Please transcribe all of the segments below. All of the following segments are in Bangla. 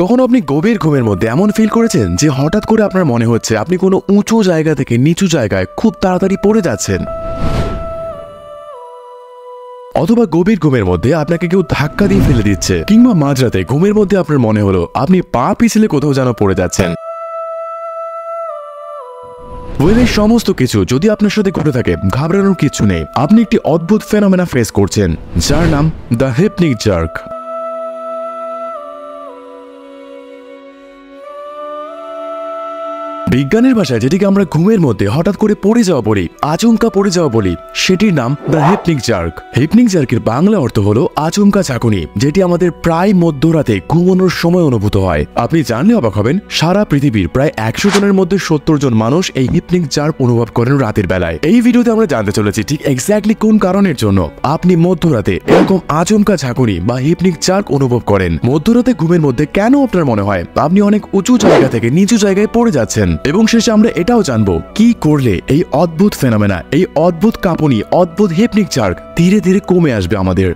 কখনো আপনি গভীর ঘুমের মধ্যে এমন ফিল করেছেন যে হঠাৎ করে আপনার মনে হচ্ছে আপনি কোনো উঁচু জায়গা থেকে নিচু জায়গায় খুব তাড়াতাড়ি পড়ে যাচ্ছেন, অথবা গভীর ঘুমের মধ্যে আপনাকে কেউ ধাক্কা দিয়ে ফেলে দিচ্ছে, কিংবা মাঝরাতে ঘুমের মধ্যে আপনার মনে হলো আপনি পা পিছলে কোথাও যেন পড়ে যাচ্ছেন। এই সমস্ত কিছু যদি আপনার সাথে ঘটে থাকে, ঘাবড়ানোর কিছু নেই। আপনি একটি অদ্ভুত ফেনোমেনা ফেস করছেন যার নাম দ্য হিপনিক জার্ক। বিজ্ঞানের ভাষায় যেটিকে আমরা ঘুমের মধ্যে হঠাৎ করে পড়ে যাওয়া বলি, আচমকা পড়ে যাওয়া বলি, সেটির নাম দ্য হিপনিক জার্ক। হিপনিক জার্কের বাংলা অর্থ হলো আচমকা ঝাঁকুনি, যেটি আমাদের প্রায় মধ্যরাতে ঘুমানোর সময় অনুভূত হয়। আপনি জানলে অবাক হবেন, সারা পৃথিবীর প্রায় 100 জনের মধ্যে 70 জন মানুষ এই হিপনিক জার্ক অনুভব করেন রাতের বেলায়। এই ভিডিওতে আমরা জানতে চলেছি ঠিক এক্স্যাক্টলি কোন কারণের জন্য আপনি মধ্যরাতে এরকম আচমকা ঝাঁকুনি বা হিপনিক জার্ক অনুভব করেন। মধ্যরাতে ঘুমের মধ্যে কেন আপনার মনে হয় আপনি অনেক উঁচু জায়গা থেকে নিচু জায়গায় পড়ে যাচ্ছেন, এবং শেষে আমরা এটাও জানবো কি করলে এই অদ্ভুত ফেনোমেনা, এই অদ্ভুত কাঁপুনি, অদ্ভুত হিপনিক জার্ক ধীরে ধীরে কমে আসবে আমাদের।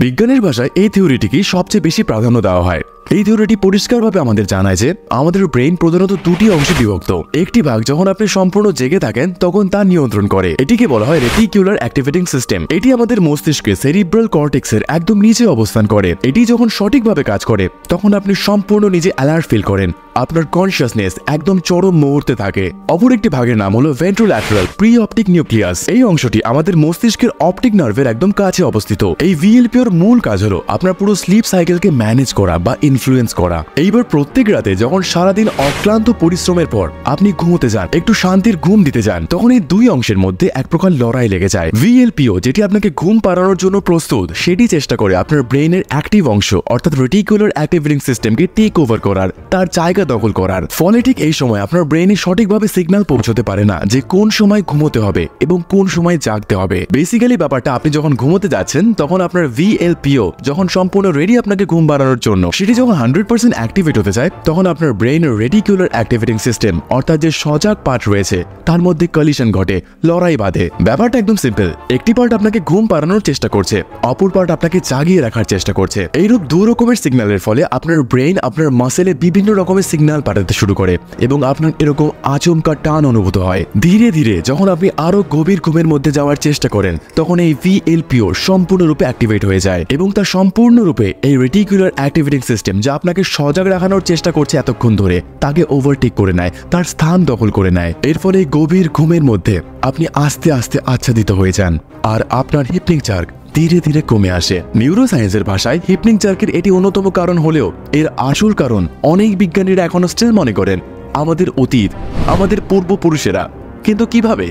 বিজ্ঞানের ভাষায় এই থিওরিটিকে সবচেয়ে বেশি প্রাধান্য দেওয়া হয়। এই থিওরিটি পরিষ্কারভাবে আমাদের জানায় যে আমাদের ব্রেইন প্রধানত দুটি অংশে বিভক্ত। একটি ভাগ যখন আপনি সম্পূর্ণ জেগে থাকেন তখন তা নিয়ন্ত্রণ করে, এটিকে বলা হয় রেটিকুলার অ্যাক্টিভেটিং সিস্টেম। এটি আমাদের মস্তিষ্কে সেরিব্রাল কর্টেক্সের একদম নিচে অবস্থান করে। এটি যখন সঠিকভাবে কাজ করে তখন আপনি সম্পূর্ণ নিজে অ্যালার্ট ফিল করেন, আপনার কনসিয়াসনেস একদম চরম মুহূর্তে থাকে। অপর একটি ভাগের নাম হলো ভেন্ট্রোল্যাটেরাল প্রি অপটিক নিউক্লিয়াস। এই অংশটি আমাদের মস্তিষ্কের অপটিক নার্ভের একদম কাছে অবস্থিত। এই ভিএলপিওর মূল কাজ হলো আপনার পুরো স্লিপ সাইকেলকে ম্যানেজ করা বা ইনফ্লুয়েন্স করা। এইবার প্রত্যেক রাতে যখন সারাদিন অক্লান্ত পরিশ্রমের পর আপনি ঘুমোতে যান, একটু শান্তির ঘুম দিতে যান, তখন এই দুই অংশের মধ্যে এক প্রকার লড়াই লেগে যায়। ভিএলপিও যেটি আপনাকে ঘুম পাড়ানোর জন্য প্রস্তুত, সেটি চেষ্টা করে আপনার ব্রেইনের অ্যাক্টিভ অংশ অর্থাৎ রেটিকুলার অ্যাক্টিভেটিং সিস্টেমকে টেক ওভার করার, তার জায়গা দখল করার। ফলে ঠিক এই সময় আপনার ব্রেইনে সঠিকভাবে সিগন্যাল পৌঁছতে পারে না যে কোন সময় ঘুমোতে হবে এবং কোন সময় জাগতে হবে। বেসিক্যালি ব্যাপারটা, আপনি যখন ঘুমোতে যাচ্ছেন তখন আপনার ভিএলপিও যখন সম্পূর্ণ রেডি আপনাকে ঘুম বাড়ানোর জন্য, সেটি যখন 100% অ্যাক্টিভেট হতে চায়, তখন আপনার ব্রেইনের রেটিকুলার অ্যাক্টিভেটিং সিস্টেম অর্থাৎ যে সজাগ পার্ট রয়েছে তার মধ্যে কলিশন ঘটে, লড়াই বাঁধে। ব্যাপারটা একদম সিম্পল। একটি পার্ট আপনাকে ঘুম পাড়ানোর চেষ্টা করছে, অপর পার্ট আপনাকে জাগিয়ে রাখার চেষ্টা করছে। এইরূপ দু রকমের সিগন্যালের ফলে আপনার ব্রেইন আপনার মাসেলে বিভিন্ন রকমের সিগন্যাল পাঠাতে শুরু করে এবং আপনার এরকম আচমকা টান অনুভূত হয়। ধীরে ধীরে যখন আপনি আরো গভীর ঘুমের মধ্যে যাওয়ার চেষ্টা করেন তখন এই ভিএলপিও সম্পূর্ণরূপে অ্যাক্টিভেট হয়ে যায় এবং তা সম্পূর্ণরূপে এই রেটিকুলার অ্যাক্টিভেটিং সিস্টেম যা আপনাকে সজাগ রাখানোর চেষ্টা করছে এতক্ষণ ধরে, তাকে ওভারটেক করে নেয়, তার স্থান দখল করে নেয়। এর ফলে গভীর ঘুমের মধ্যে আপনি আস্তে আস্তে আচ্ছাদিত হয়ে যান আর আপনার হিপনিক জার্ক ধীরে ধীরে কমে আসে। নিউরোসায়েন্সের ভাষায় হিপনিক জার্কের এটি অন্যতম কারণ হলেও এর আসল কারণ অনেক বিজ্ঞানীরা এখনো স্টিল মনে করেন আমাদের অতীত, আমাদের পূর্বপুরুষেরা। কিন্তু কিভাবে?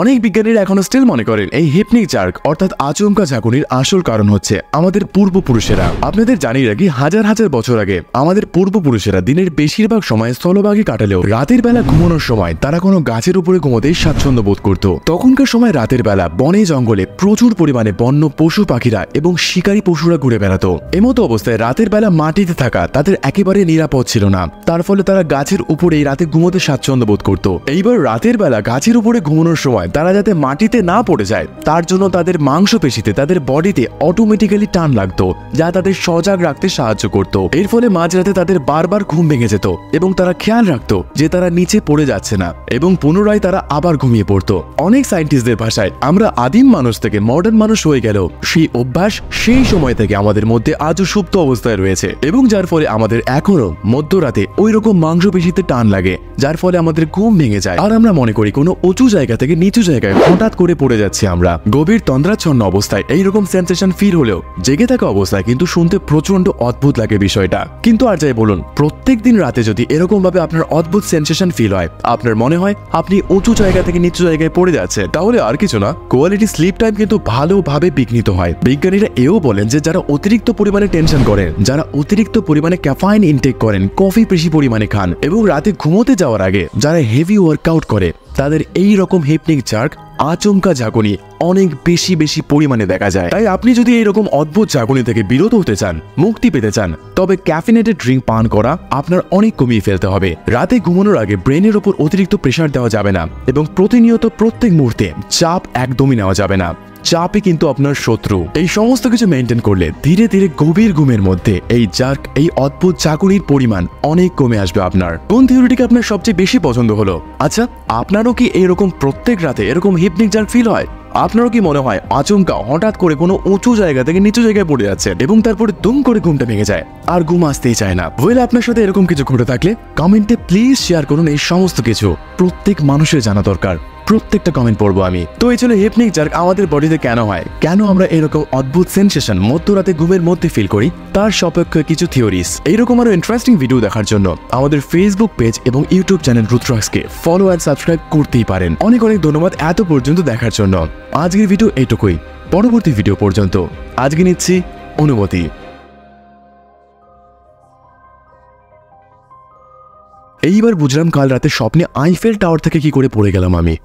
অনেক বিজ্ঞানীরা এখনো স্টিল মনে করেন এই হিপনিক জার্ক অর্থাৎ আচমকা ঝাঁকুনির আসল কারণ হচ্ছে আমাদের পূর্বপুরুষেরা। আপনাদের জানিয়ে রাখি, হাজার হাজার বছর আগে আমাদের পূর্বপুরুষেরা দিনের বেশিরভাগ সময় স্থলভাগে কাটালেও রাতের বেলা ঘুমানোর সময় তারা কোনো গাছের উপরে ঘুমোতেই স্বাচ্ছন্দ্য বোধ করত। তখনকার সময় রাতের বেলা বনে জঙ্গলে প্রচুর পরিমাণে বন্য পশু পাখিরা এবং শিকারী পশুরা ঘুরে বেড়াতো। এমতো অবস্থায় রাতের বেলা মাটিতে থাকা তাদের একেবারে নিরাপদ ছিল না, তার ফলে তারা গাছের উপরেই রাতে ঘুমোতে স্বাচ্ছন্দ্য বোধ করত। এইবার রাতের বেলা গাছের উপরে ঘুমানোর সময় তারা যাতে মাটিতে না পড়ে যায় তার জন্য তাদের মাংসপেশিতে, তাদের বডিতে অটোমেটিক্যালি টান লাগতো, যা তাদের সজাগ রাখতে সাহায্য করত। এর ফলে মাঝরাতে তাদের বারবার ঘুম ভেঙে যেত এবং তারা খেয়াল রাখতো যে তারা নিচে পড়ে যাচ্ছে না এবং পুনরায় তারা আবার ঘুমিয়ে পড়তো। অনেক সায়েন্টিস্টদের ভাষায় আমরা আদিম মানুষ থেকে মডার্ন মানুষ হয়ে গেল, সেই অভ্যাস সেই সময় থেকে আমাদের মধ্যে আজও সুপ্ত অবস্থায় রয়েছে এবং যার ফলে আমাদের এখনো মধ্যরাতে ওই রকম মাংসপেশিতে টান লাগে, যার ফলে আমাদের ঘুম ভেঙে যায় আর আমরা মনে করি কোনো উঁচু জায়গা থেকে নিচু জায়গায় হঠাৎ করে পড়ে যাচ্ছি আমরা। গভীর তন্দ্রাচ্ছন্ন অবস্থায় এইরকম সেন্সেশন ফিল হলেও জেগে থাকা অবস্থায় কিন্তু শুনতে প্রচন্ড অদ্ভুত লাগে বিষয়টা। কিন্তু আর যাই বলুন, প্রত্যেক দিন রাতে যদি এরকম ভাবে আপনার অদ্ভুত সেন্সেশন ফিল হয়, আপনার মনে হয় আপনি উঁচু জায়গা থেকে নিচু জায়গায় পড়ে যাচ্ছেন, তাহলে আর কিছু না, কোয়ালিটি স্লিপ টাইম কিন্তু ভালোভাবে বিঘ্নিত হয়। বিজ্ঞানীরা এও বলেন যে যারা অতিরিক্ত পরিমাণে টেনশন করেন, যারা অতিরিক্ত পরিমাণে ক্যাফাইন ইনটেক করেন, কফি বেশি পরিমাণে খান এবং রাতে ঘুমোতে যাওয়ার আগে যারা হেভি ওয়ার্কআউট করে, তাদের এই রকম হিপনিক জার্ক আচমকা ঝাঁকুনি অনেক বেশি বেশি পরিমাণে দেখা যায়। তাই আপনি যদি এরকম অদ্ভুত ঝাঁকুনি থেকে বিরত হতে চান, মুক্তি পেতে চান, তবে ক্যাফিনেটেড ড্রিঙ্ক পান করা আপনার অনেক কমিয়ে ফেলতে হবে। রাতে ঘুমানোর আগে ব্রেনের ওপর অতিরিক্ত প্রেসার দেওয়া যাবে না এবং প্রতিনিয়ত প্রত্যেক মুহূর্তে চাপ একদমই নেওয়া যাবে না। চাপই কিন্তু আপনার শত্রু। এই সমস্ত কিছু মেনটেন করলে ধীরে ধীরে গভীর ঘুমের মধ্যে এই অদ্ভুত ঝাঁকুনির পরিমাণ অনেক কমে আসবে আপনার। কোন থিওরিটিকে আপনার সবচেয়ে বেশি পছন্দ হলো? আচ্ছা, আপনারও কি এরকম প্রত্যেক রাতে এরকম হিপনিক জার্ক ফিল হয়? আপনারও কি মনে হয় আচমকা হঠাৎ করে কোনো উঁচু জায়গা থেকে নিচু জায়গায় পড়ে যাচ্ছে এবং তারপরে দুম করে ঘুমটা ভেঙে যায় আর ঘুম আসতেই চায় না? ওয়েল, আপনার সাথে এরকম কিছু ঘটে থাকলে কমেন্টে প্লিজ শেয়ার করুন। এই সমস্ত কিছু প্রত্যেক মানুষের জানা দরকার। প্রত্যেকটা কমেন্ট পড়বো আমি। তো এই ছিল হিপনিক জার্ক আমাদের বডিতে কেন হয়, কেন আমরা এরকম অদ্ভুত সেন্সেশন মধ্যরাতে ঘুমের মধ্যে ফিল করি, তার সপক্ষে কিছু থিওরিজ। এইরকম আরো ইন্টারেস্টিং ভিডিও দেখার জন্য আমাদের ফেসবুক পেজ এবং ইউটিউব চ্যানেল রুদ্রাক্সকে ফলো অ্যান্ড সাবস্ক্রাইব করতেই পারেন। অনেক অনেক ধন্যবাদ এত পর্যন্ত দেখার জন্য। আজকের ভিডিও এইটুকুই। পরবর্তী ভিডিও পর্যন্ত আজকে নিচ্ছি অনুমতি। এইবার বুঝলাম কাল রাতে স্বপ্নে আইফেল টাওয়ার থেকে কি করে পড়ে গেলাম আমি।